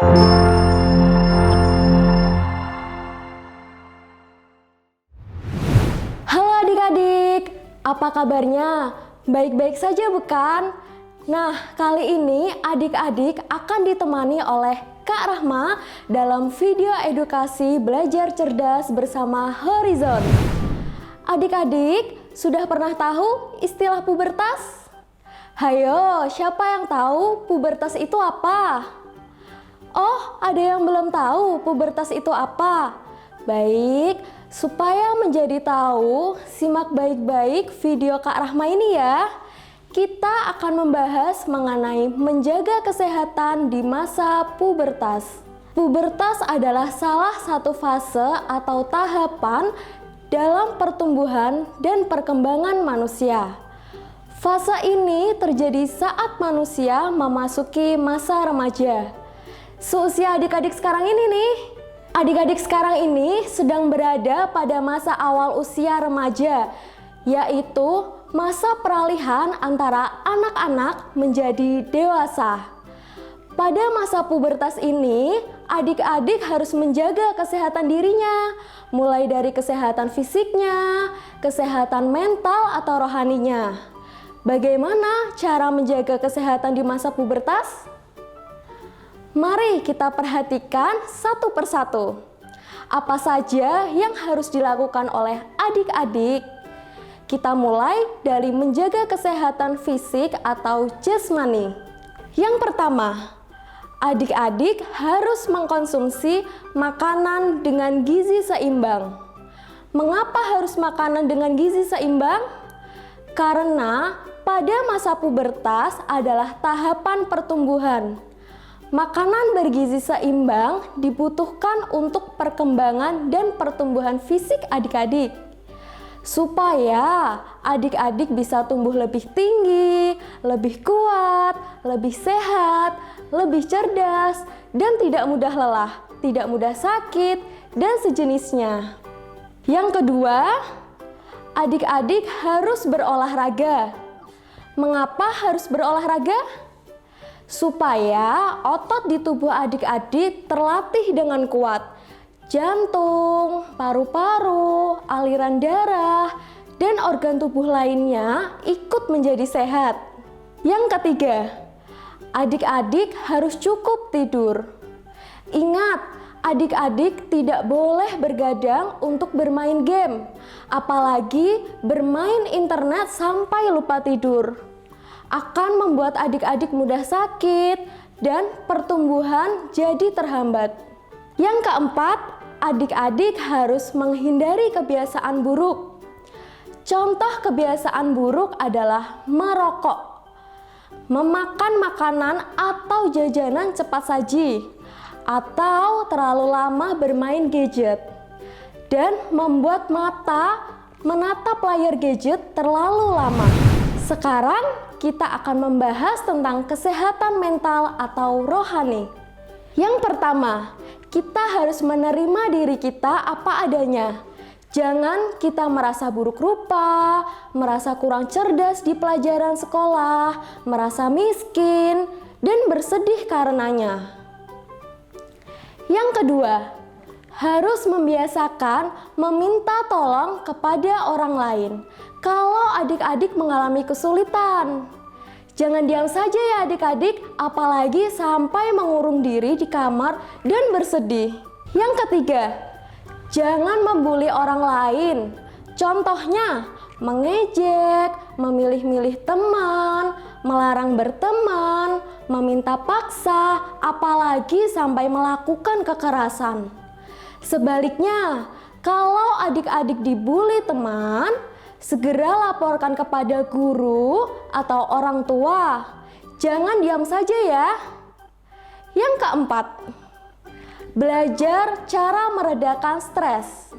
Halo adik-adik, apa kabarnya? Baik-baik saja bukan? Nah, kali ini adik-adik akan ditemani oleh Kak Rahma dalam video edukasi belajar cerdas bersama Horizon. Adik-adik, sudah pernah tahu istilah pubertas? Hayo, siapa yang tahu pubertas itu apa? Oh, ada yang belum tahu pubertas itu apa? Baik, supaya menjadi tahu, simak baik-baik video Kak Rahma ini ya. Kita akan membahas mengenai menjaga kesehatan di masa pubertas. Pubertas adalah salah satu fase atau tahapan dalam pertumbuhan dan perkembangan manusia. Fase ini terjadi saat manusia memasuki masa remaja. Seusia adik-adik sekarang ini nih, adik-adik sekarang ini sedang berada pada masa awal usia remaja, yaitu masa peralihan antara anak-anak menjadi dewasa. Pada masa pubertas ini, adik-adik harus menjaga kesehatan dirinya, mulai dari kesehatan fisiknya, kesehatan mental atau rohaninya. Bagaimana cara menjaga kesehatan di masa pubertas? Mari kita perhatikan satu persatu. Apa saja yang harus dilakukan oleh adik-adik? Kita mulai dari menjaga kesehatan fisik atau jasmani. Yang pertama, adik-adik harus mengkonsumsi makanan dengan gizi seimbang. Mengapa harus makanan dengan gizi seimbang? Karena pada masa pubertas adalah tahapan pertumbuhan. Makanan bergizi seimbang dibutuhkan untuk perkembangan dan pertumbuhan fisik adik-adik, supaya adik-adik bisa tumbuh lebih tinggi, lebih kuat, lebih sehat, lebih cerdas, dan tidak mudah lelah, tidak mudah sakit, dan sejenisnya. Yang kedua, adik-adik harus berolahraga. Mengapa harus berolahraga? Supaya otot di tubuh adik-adik terlatih dengan kuat. Jantung, paru-paru, aliran darah, dan organ tubuh lainnya ikut menjadi sehat. Yang ketiga, adik-adik harus cukup tidur. Ingat, adik-adik tidak boleh bergadang untuk bermain game, apalagi bermain internet sampai lupa tidur. Akan membuat adik-adik mudah sakit dan pertumbuhan jadi terhambat. Yang keempat, adik-adik harus menghindari kebiasaan buruk. Contoh kebiasaan buruk adalah merokok, memakan makanan atau jajanan cepat saji, atau terlalu lama bermain gadget, dan membuat mata menatap layar gadget terlalu lama. Sekarang kita akan membahas tentang kesehatan mental atau rohani. Yang pertama, kita harus menerima diri kita apa adanya. Jangan kita merasa buruk rupa, merasa kurang cerdas di pelajaran sekolah, merasa miskin, dan bersedih karenanya. Yang kedua, harus membiasakan meminta tolong kepada orang lain kalau adik-adik mengalami kesulitan. Jangan diam saja ya adik-adik, apalagi sampai mengurung diri di kamar dan bersedih. Yang ketiga, jangan membuli orang lain. Contohnya, mengejek, memilih-milih teman, melarang berteman, meminta paksa, apalagi sampai melakukan kekerasan. Sebaliknya, kalau adik-adik dibully teman, segera laporkan kepada guru atau orang tua. Jangan diam saja ya. Yang keempat, belajar cara meredakan stres.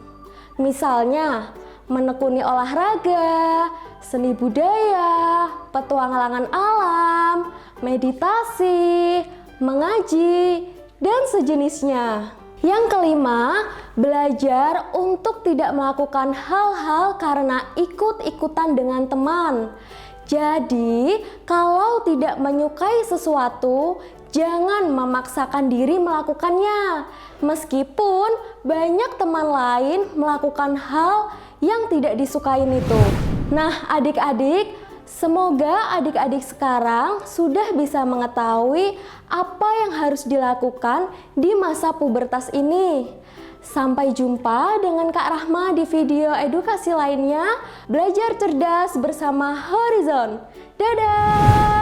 Misalnya, menekuni olahraga, seni budaya, petualangan alam, meditasi, mengaji, dan sejenisnya. Yang kelima, belajar untuk tidak melakukan hal-hal karena ikut-ikutan dengan teman. Jadi, kalau tidak menyukai sesuatu, jangan memaksakan diri melakukannya. Meskipun banyak teman lain melakukan hal yang tidak disukain itu. Nah, adik-adik, semoga adik-adik sekarang sudah bisa mengetahui apa yang harus dilakukan di masa pubertas ini. Sampai jumpa dengan Kak Rahma di video edukasi lainnya. Belajar cerdas bersama Horizon. Dadah!